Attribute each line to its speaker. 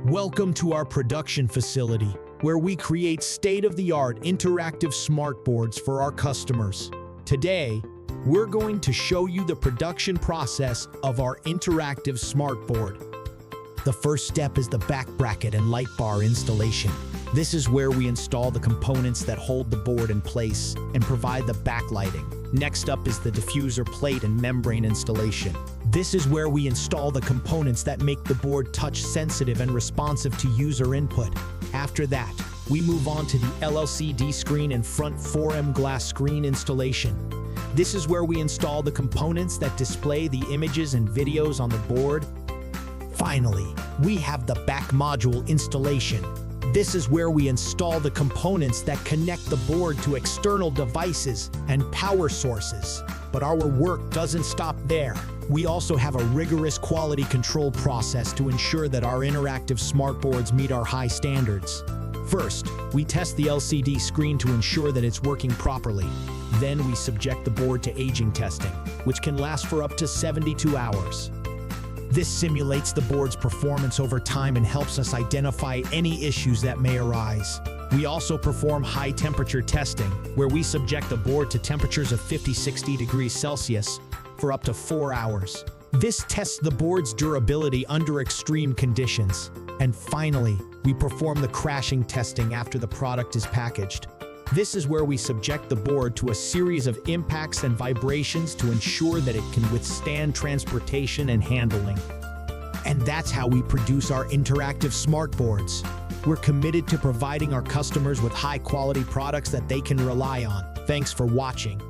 Speaker 1: Welcome to our production facility, where we create state-of-the-art interactive smartboards for our customers. Today, we're going to show you the production process of our interactive smartboard. The first step is the back bracket and light bar installation. This is where we install the components that hold the board in place and provide the backlighting. Next up is the diffuser plate and membrane installation. This is where we install the components that make the board touch-sensitive and responsive to user input. After that, we move on to the LCD screen and front 4M glass screen installation. This is where we install the components that display the images and videos on the board. Finally, we have the back module installation. This is where we install the components that connect the board to external devices and power sources. But our work doesn't stop there. We also have a rigorous quality control process to ensure that our interactive smartboards meet our high standards. First, we test the LCD screen to ensure that it's working properly. Then we subject the board to aging testing, which can last for up to 72 hours. This simulates the board's performance over time and helps us identify any issues that may arise. We also perform high-temperature testing, where we subject the board to temperatures of 50-60 degrees Celsius for up to 4 hours. This tests the board's durability under extreme conditions. And finally, we perform the crashing testing after the product is packaged. This is where we subject the board to a series of impacts and vibrations to ensure that it can withstand transportation and handling. And that's how we produce our interactive smartboards. We're committed to providing our customers with high-quality products that they can rely on. Thanks for watching.